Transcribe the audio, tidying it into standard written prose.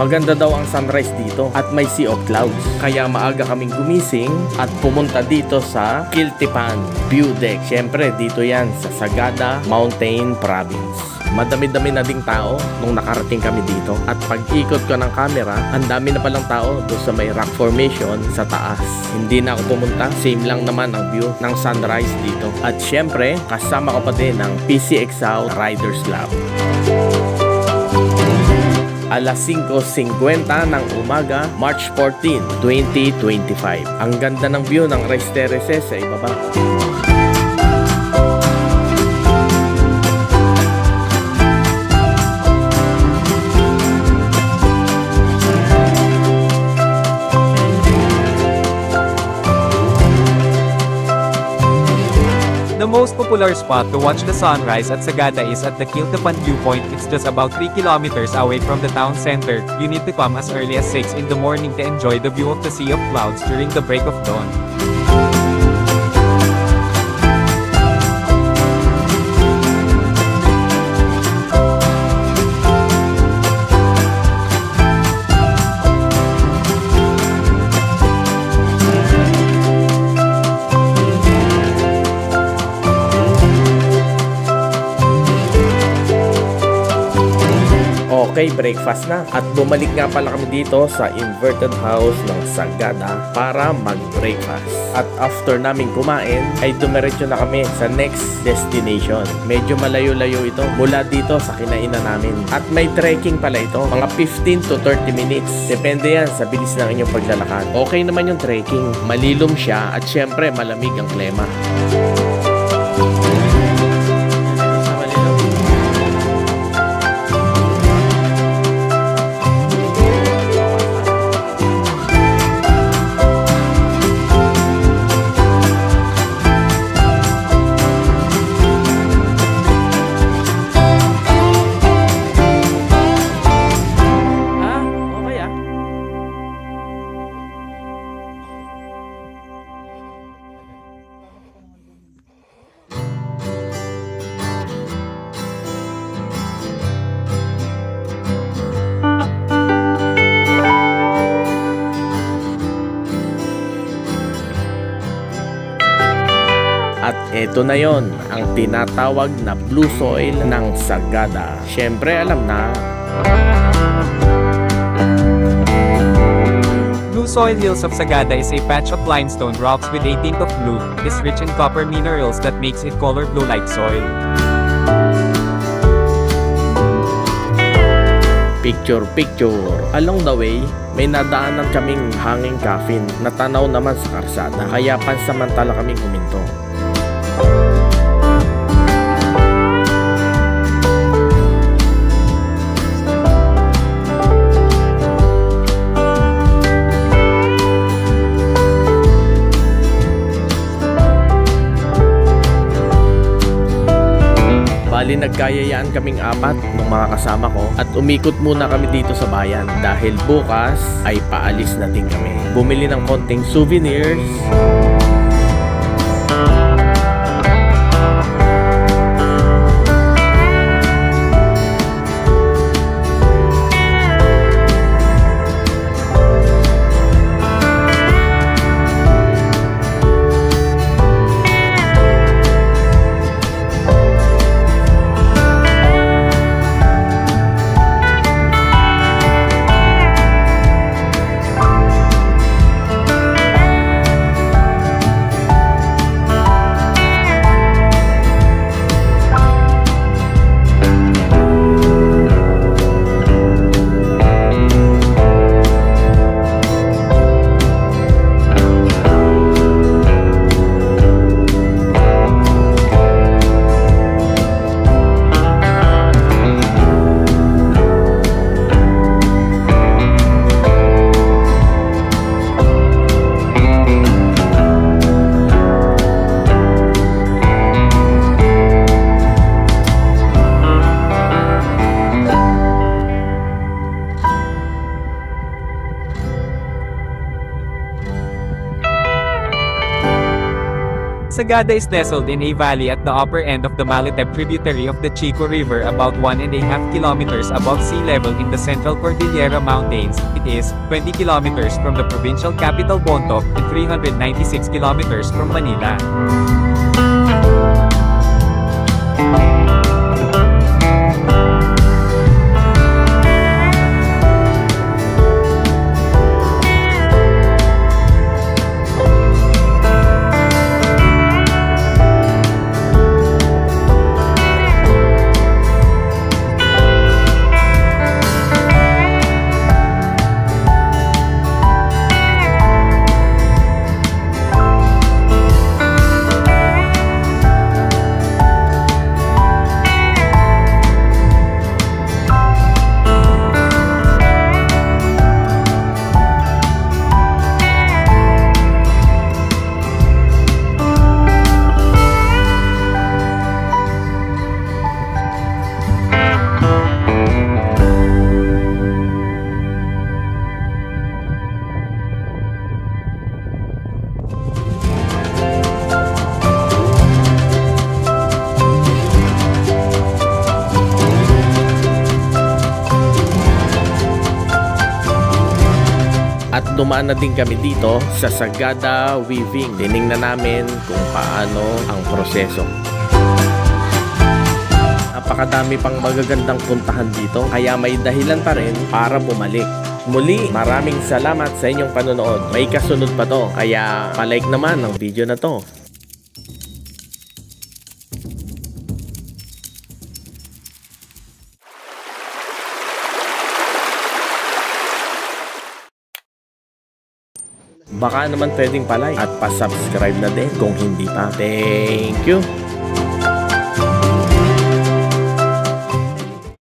Maganda daw ang sunrise dito at may sea of clouds. Kaya maaga kaming gumising at pumunta dito sa Kiltipan View Deck. Siyempre dito yan sa Sagada Mountain Province. Madami-dami na ding tao nung nakarating kami dito. At pag-ikot ko ng camera, ang dami na palang tao doon sa may rock formation sa taas. Hindi na ako pumunta, same lang naman ang view ng sunrise dito. At syempre, kasama ko pa din ang PCXO Riders Club. Alas 5:50 ng umaga, March 14, 2025. Ang ganda ng view ng Rice Terraces sa ibaba. The most popular spot to watch the sunrise at Sagada is at the Kiltipan Viewpoint. It's just about 3 kilometers away from the town center. You need to come as early as 6 in the morning to enjoy the view of the Sea of Clouds during the break of dawn. Okay, breakfast na. At bumalik nga pala kami dito sa inverted house ng Sagada para mag-breakfast. At after namin kumain, ay dumiretso na kami sa next destination. Medyo malayo-layo ito mula dito sa kinainan namin. At may trekking pala ito, mga 15 to 30 minutes. Depende yan sa bilis ng inyong paglalakad. Okay naman yung trekking. Malilom siya at syempre malamig ang klima. At eto na yon, ang tinatawag na blue soil ng Sagada. Siyempre alam na. Blue soil hills of Sagada is a patch of limestone rocks with a tint of blue. It is rich in copper minerals that makes it color blue like soil. Picture. Along the way, may nadaanan kaming hanging coffin na tanaw naman sa karsada. Kaya pansamantala kaming huminto. Bali nagkayayaan kaming apat ng mga kasama ko at umikot muna kami dito sa bayan dahil bukas ay paalis na din kami. Bumili ng konting souvenirs. Sagada is nestled in a valley at the upper end of the Malitep tributary of the Chico River about 1.5 kilometers above sea level in the Central Cordillera Mountains. It is 20 kilometers from the provincial capital Bontoc and 396 kilometers from Manila. At dumaan na din kami dito sa Sagada Weaving. Tiningnan namin kung paano ang proseso. Napakadami pang magagandang puntahan dito, kaya may dahilan pa rin para bumalik. Muli, maraming salamat sa inyong panonood. May kasunod pa to, kaya palike naman ang video na to. Baka naman pwedeng palike at pa-subscribe na din kung hindi pa. Thank you!